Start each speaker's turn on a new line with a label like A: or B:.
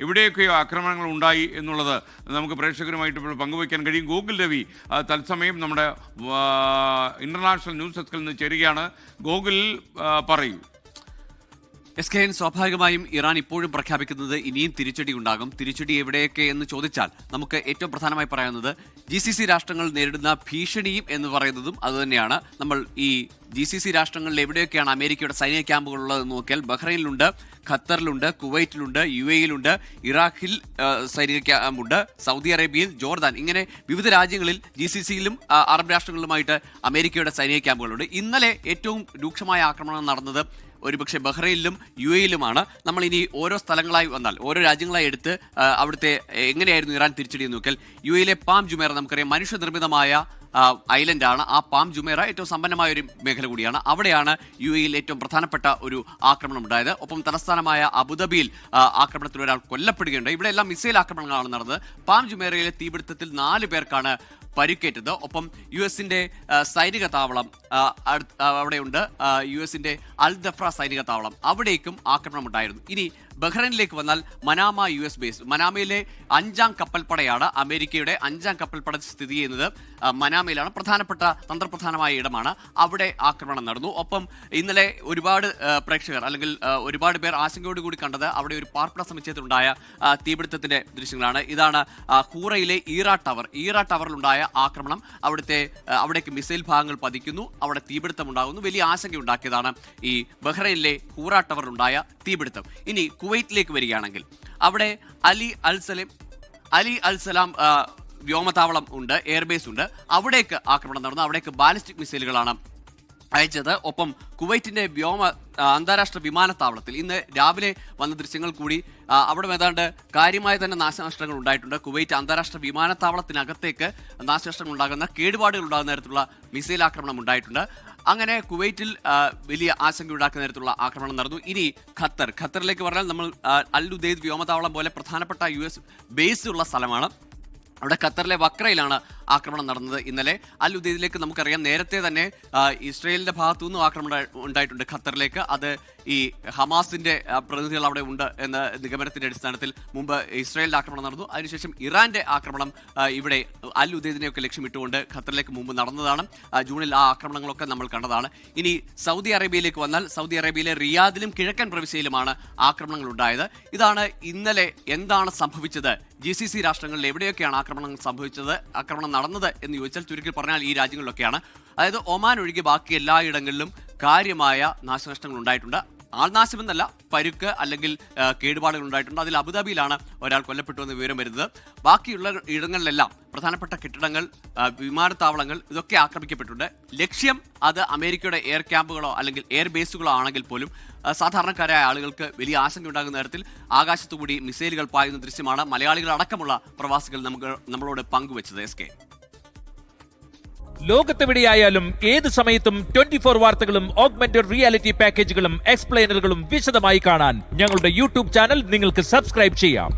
A: എവിടെയൊക്കെയോ ആക്രമണങ്ങൾ ഉണ്ടായി എന്നുള്ളത് നമുക്ക് പ്രേക്ഷകരുമായിട്ട് ഇപ്പോൾ പങ്കുവയ്ക്കാൻ കഴിയും. ഗോകുൽ രവി തത്സമയം നമ്മുടെ ഇന്റർനാഷണൽ ന്യൂസ് ഡെസ്കിൽ നിന്ന് ചേരുകയാണ്. ഗോകുൽ, പറയൂ.
B: SKN സ്വാഭാവികമായും ഇറാൻ ഇപ്പോഴും പ്രഖ്യാപിക്കുന്നത് ഇനിയും തിരിച്ചടി ഉണ്ടാകും. തിരിച്ചടി എവിടെയൊക്കെ എന്ന് ചോദിച്ചാൽ നമുക്ക് ഏറ്റവും പ്രധാനമായി പറയാവുന്നത് GCC രാഷ്ട്രങ്ങൾ നേരിടുന്ന ഭീഷണിയും എന്ന് പറയുന്നതും അതുതന്നെയാണ്. നമ്മൾ ഈ GCC രാഷ്ട്രങ്ങളിൽ എവിടെയൊക്കെയാണ് അമേരിക്കയുടെ സൈനിക ക്യാമ്പുകളുള്ളതെന്ന് നോക്കിയാൽ ബഹ്റൈനിലുണ്ട്, ഖത്തറിലുണ്ട്, കുവൈറ്റിലുണ്ട്, UAE-യിലുണ്ട്, ഇറാഖിൽ സൈനിക ക്യാമ്പുണ്ട്, സൗദി അറേബ്യയിൽ, ജോർദാൻ, ഇങ്ങനെ വിവിധ രാജ്യങ്ങളിൽ GCC-യിലും അറബ് രാഷ്ട്രങ്ങളിലുമായിട്ട് അമേരിക്കയുടെ സൈനിക ക്യാമ്പുകളുണ്ട്. ഇന്നലെ ഏറ്റവും രൂക്ഷമായ ആക്രമണം നടന്നത് ഒരുപക്ഷെ ബഹ്റൈനിലും UAE-യിലുമാണ്. നമ്മൾ ഇനി ഓരോ സ്ഥലങ്ങളായി വന്നാൽ ഓരോ രാജ്യങ്ങളായി എടുത്ത് അവിടുത്തെ എങ്ങനെയായിരുന്നു ഇറാൻ തിരിച്ചടി നോക്കിയാൽ UAE-യിലെ പാം ജുമേറ നമുക്കറിയാം മനുഷ്യനിർമ്മിതമായ ഐലൻഡാണ്. ആ പാം ജുമേറ ഏറ്റവും സമ്പന്നമായ ഒരു മേഖല കൂടിയാണ്. അവിടെയാണ് UAE-യിൽ ഏറ്റവും പ്രധാനപ്പെട്ട ഒരു ആക്രമണം ഉണ്ടായത്. ഒപ്പം തലസ്ഥാനമായ അബുദാബിയിൽ ആക്രമണത്തിൽ ഒരാൾ കൊല്ലപ്പെടുകയുണ്ട്. ഇവിടെ എല്ലാം മിസൈൽ ആക്രമണങ്ങളാണ് നടന്നത്. പാം ജുമേറയിലെ തീപിടുത്തത്തിൽ 4 പേർക്കാണ് പരിക്കേറ്റത്. ഒപ്പം US-ന്റെ സൈനിക താവളം അവിടെയുണ്ട്, US-ന്റെ അൽ ദഫ്ര സൈനിക താവളം, അവിടേക്കും ആക്രമണം ഉണ്ടായിരുന്നു. ഇനി ബഹ്റൈനിലേക്ക് വന്നാൽ മനാമ US ബേസ്, മനാമയിലെ 5ാം കപ്പൽപ്പടയാണ്, അമേരിക്കയുടെ 5ാം കപ്പൽപ്പട സ്ഥിതി ചെയ്യുന്നത് മനാമയിലാണ്. പ്രധാനപ്പെട്ട തന്ത്രപ്രധാനമായ ഇടമാണ്. അവിടെ ആക്രമണം നടന്നു. ഒപ്പം ഇന്നലെ ഒരുപാട് പ്രേക്ഷകർ അല്ലെങ്കിൽ ഒരുപാട് പേർ ആശങ്കയോടുകൂടി കണ്ടത് അവിടെ ഒരു പാർപ്പിട സമുച്ചയത്തിലുണ്ടായ തീപിടുത്തത്തിന്റെ ദൃശ്യങ്ങളാണ്. ഇതാണ് ഹൂറയിലെ ഈറ ടവറിലുണ്ടായ ആക്രമണം. അവിടേക്ക് മിസൈൽ ഭാഗങ്ങൾ പതിക്കുന്നു, അവിടെ തീപിടുത്തം ഉണ്ടാകുന്നു. വലിയ ആശങ്കയുണ്ടാക്കിയതാണ് ഈ ബഹ്റൈനിലെ ഹൂറ ടവറിലുണ്ടായ തീപിടുത്തം. ഇനി കുവൈറ്റിലേക്ക് വരികയാണെങ്കിൽ അവിടെ അലി അൽ സലാം വ്യോമതാവളം ഉണ്ട്, എയർബേസ് ഉണ്ട്. അവിടേക്ക് ആക്രമണം നടന്നു. അവിടേക്ക് ബാലിസ്റ്റിക് മിസൈലുകളാണ് അയച്ചത്. ഒപ്പം കുവൈറ്റിന്റെ അന്താരാഷ്ട്ര വിമാനത്താവളത്തിൽ ഇന്ന് രാവിലെ വന്ന ദൃശ്യങ്ങൾ കൂടി അവിടെ ഏതാണ്ട് കാര്യമായ തന്നെ നാശനഷ്ടങ്ങൾ ഉണ്ടായിട്ടുണ്ട്. കുവൈറ്റ് അന്താരാഷ്ട്ര വിമാനത്താവളത്തിനകത്തേക്ക് നാശനഷ്ടങ്ങൾ ഉണ്ടാകുന്ന, കേടുപാടുകൾ ഉണ്ടാകുന്ന തരത്തിലുള്ള മിസൈൽ ആക്രമണം ഉണ്ടായിട്ടുണ്ട്. അങ്ങനെ കുവൈറ്റിൽ വലിയ ആശങ്കയുണ്ടാക്കുന്ന തരത്തിലുള്ള ആക്രമണം നടന്നു. ഇനി ഖത്തറിലേക്ക് പറഞ്ഞാൽ നമ്മൾ അൽ ഉദൈദ് വ്യോമതാവളം പോലെ പ്രധാനപ്പെട്ട US ബേസ് ഉള്ള സ്ഥലമാണ്. അവിടെ ഖത്തറിലെ വക്രയിലാണ് ആക്രമണം നടന്നത് ഇന്നലെ. അൽ ഉദൈദിലേക്ക് നമുക്കറിയാം നേരത്തെ തന്നെ ഇസ്രയേലിന്റെ ഭാഗത്തു നിന്നും ആക്രമണം ഉണ്ടായിട്ടുണ്ട് ഖത്തറിലേക്ക്. അത് ഈ ഹമാസിന്റെ പ്രതിനിധികൾ അവിടെ ഉണ്ട് എന്ന നിഗമനത്തിന്റെ അടിസ്ഥാനത്തിൽ മുമ്പ് ഇസ്രയേലിന്റെ ആക്രമണം നടന്നു. അതിനുശേഷം ഇറാന്റെ ആക്രമണം ഇവിടെ അൽ ഉദൈദിനെയൊക്കെ ലക്ഷ്യമിട്ടുകൊണ്ട് ഖത്തറിലേക്ക് മുമ്പ് നടന്നതാണ്. ജൂണിൽ ആ ആക്രമണങ്ങളൊക്കെ നമ്മൾ കണ്ടതാണ്. ഇനി സൗദി അറേബ്യയിലേക്ക് വന്നാൽ സൗദി അറേബ്യയിലെ റിയാദിലും കിഴക്കൻ പ്രവിശ്യയിലുമാണ് ആക്രമണങ്ങൾ ഉണ്ടായത്. ഇതാണ് ഇന്നലെ എന്താണ് സംഭവിച്ചത്, GCC രാഷ്ട്രങ്ങളിൽ എവിടെയൊക്കെയാണ് ആക്രമണം നടന്നത് എന്ന് ചോദിച്ചാൽ ചുരുക്കി പറഞ്ഞാൽ ഈ രാജ്യങ്ങളിലൊക്കെയാണ്. അതായത് ഒമാൻ ഒഴികെ ബാക്കി എല്ലായിടങ്ങളിലും കാര്യമായ നാശനഷ്ടങ്ങൾ ഉണ്ടായിട്ടുണ്ട്. ആൾനാശമെന്നല്ല, പരുക്ക് അല്ലെങ്കിൽ കേടുപാടുകൾ ഉണ്ടായിട്ടുണ്ട്. അതിൽ അബുദാബിയിലാണ് ഒരാൾ കൊല്ലപ്പെട്ടു എന്ന് വിവരം വരുന്നത്. ബാക്കിയുള്ള ഇടങ്ങളിലെല്ലാം പ്രധാനപ്പെട്ട കെട്ടിടങ്ങൾ, വിമാനത്താവളങ്ങൾ ഇതൊക്കെ ആക്രമിക്കപ്പെട്ടിട്ടുണ്ട്. ലക്ഷ്യം അത് അമേരിക്കയുടെ എയർ ക്യാമ്പുകളോ അല്ലെങ്കിൽ എയർ ബേസുകളോ ആണെങ്കിൽ പോലും സാധാരണക്കാരായ ആളുകൾക്ക് വലിയ ആശങ്ക ഉണ്ടാകുന്ന തരത്തിൽ ആകാശത്തുകൂടി മിസൈലുകൾ പായുന്ന ദൃശ്യമാണ് മലയാളികൾ അടക്കമുള്ള പ്രവാസികൾ നമ്മളോട് പങ്കുവച്ചത്. SK,
C: ലോകത്തെവിടെയായാലും ഏത് സമയത്തും 24 വാർത്തകളും ഓഗ്മെന്റഡ് റിയാലിറ്റി പാക്കേജുകളും എക്സ്പ്ലെയിനറുകളും വിശദമായി കാണാൻ ഞങ്ങളുടെ YouTube ചാനൽ നിങ്ങൾക്ക് സബ്സ്ക്രൈബ് ചെയ്യാം.